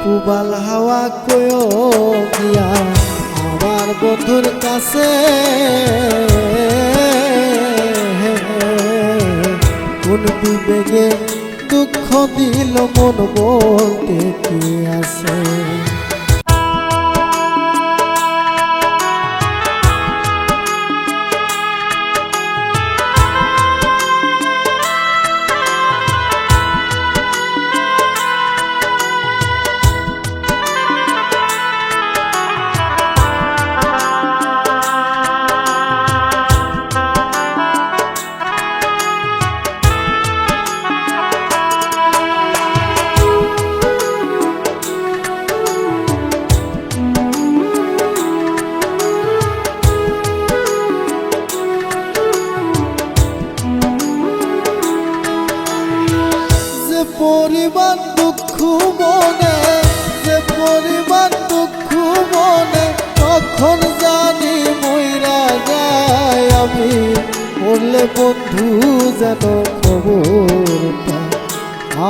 পুবাল হাওয়া কয়ো গিয়া আমার বন্ধুর কাছে, কোন বিবেগে দুঃখ দিল মন বলতে কি আছে। পরিমাণ দুঃখ মনে, যে পরিমাণ দুঃখ মনে, তখন জানি মইরা যায় আমি। বললে বন্ধু যেন খবর পায়,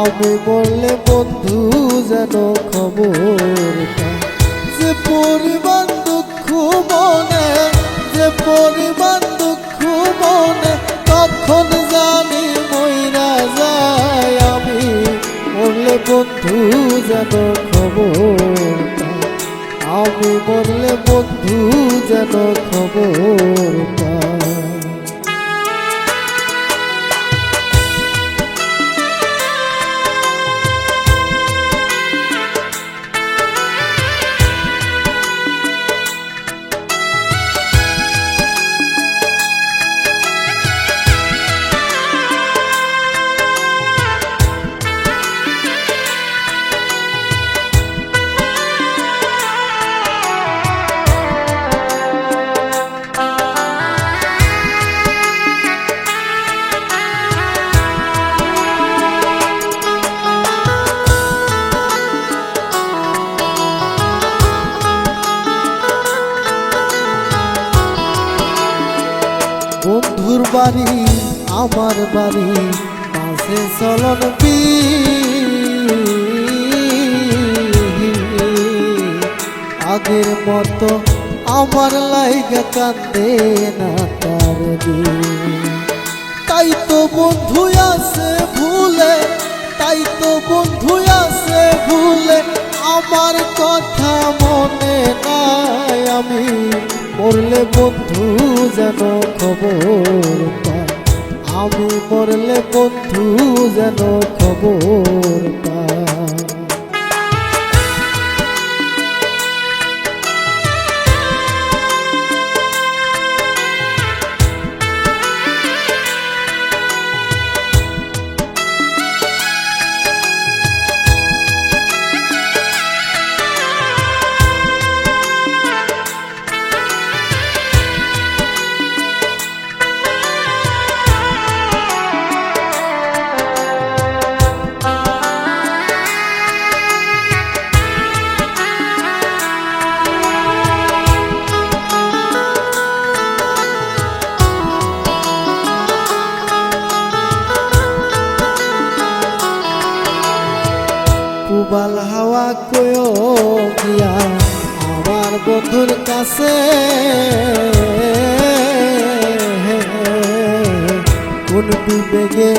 আমি বললে বন্ধু যেন খবর পায়। যে পরিমাণ দুঃখ মনে, যে পরিমাণ দুঃখ মনে, তখন জানি মইরা যায় আমি। মরলে বন্ধু যেন খবর পায়, আমি মরলে বন্ধু যেন খবর পায়। বন্ধুর বাড়ি আমার বাড়ি মাঝে চলন আগের মতো আমার লাইগা কান্দে না তার দিন। তাই তো বন্ধু আছে ভুলে, তাই তো বন্ধু আছে ভুলে, আমার কথা মনে নাই আমি। মরলে বন্ধু যেন খবর পায়, আমি মরলে বন্ধু যেন খবর পায়। পুবাল হাওয়া কয়ো গিয়া আমার বন্ধুর কাছে, কোন বিবেগে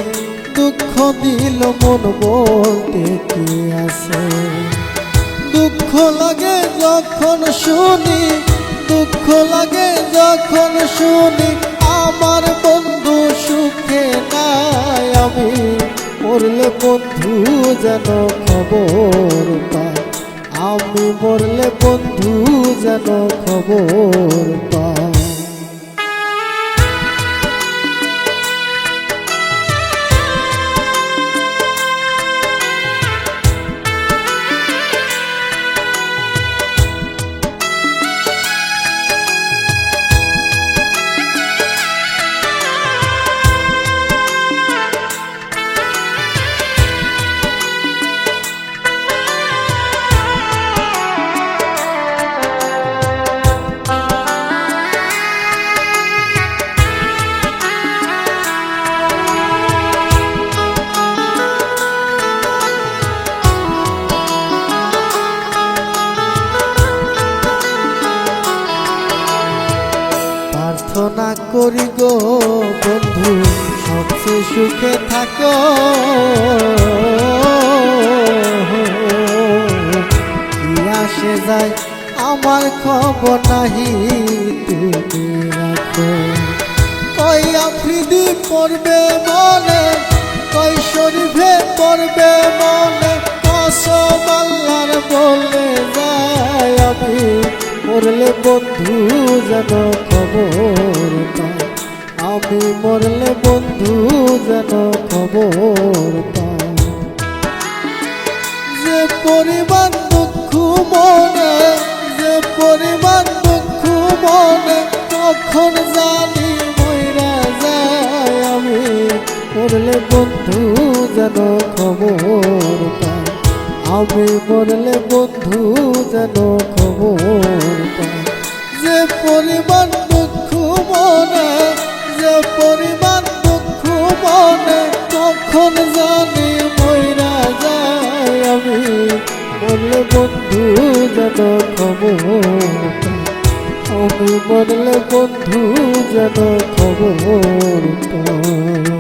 দুঃখ দিল মন বলতে কি আছে। দুঃখ লাগে যখন শুনি, দুঃখ লাগে যখন শুনি, আমার বন্ধু সুখে নাই আমি। মরলে বন্ধু যেন খবর পায়, আমি মরলে বন্ধু যেন খবর পায়। প্রার্থনা করি গো বন্ধু সবচেয়ে সুখে থাকো। কি আসে যায় আমার খবর নাহি তুমি রাখো। কই আফ্রিদি পড়বে মনে, কই শরীফে পড়বে মনে, কসম আল্লাহর বলে যায় আমি মরলে বন্ধু যেন খবর পায়। আমি মরলে বন্ধু যেন খবর পায়। যে পরিমাণ দুঃখ মনে, যে পরিমাণ দুঃখ মনে, কখন জানি মইরা যায় আমি মরলে বন্ধু যেন খবর পায়। আমি মরলে বন্ধু যেন খবর পায়। যে পরিমাণ দুঃখ মনে, যে পরিমাণ দুঃখ মনে, কখন জানি মইরা যায় আমি মরলে বন্ধু যেন খবর পায়। আমি মরলে বন্ধু যেন খবর পায়।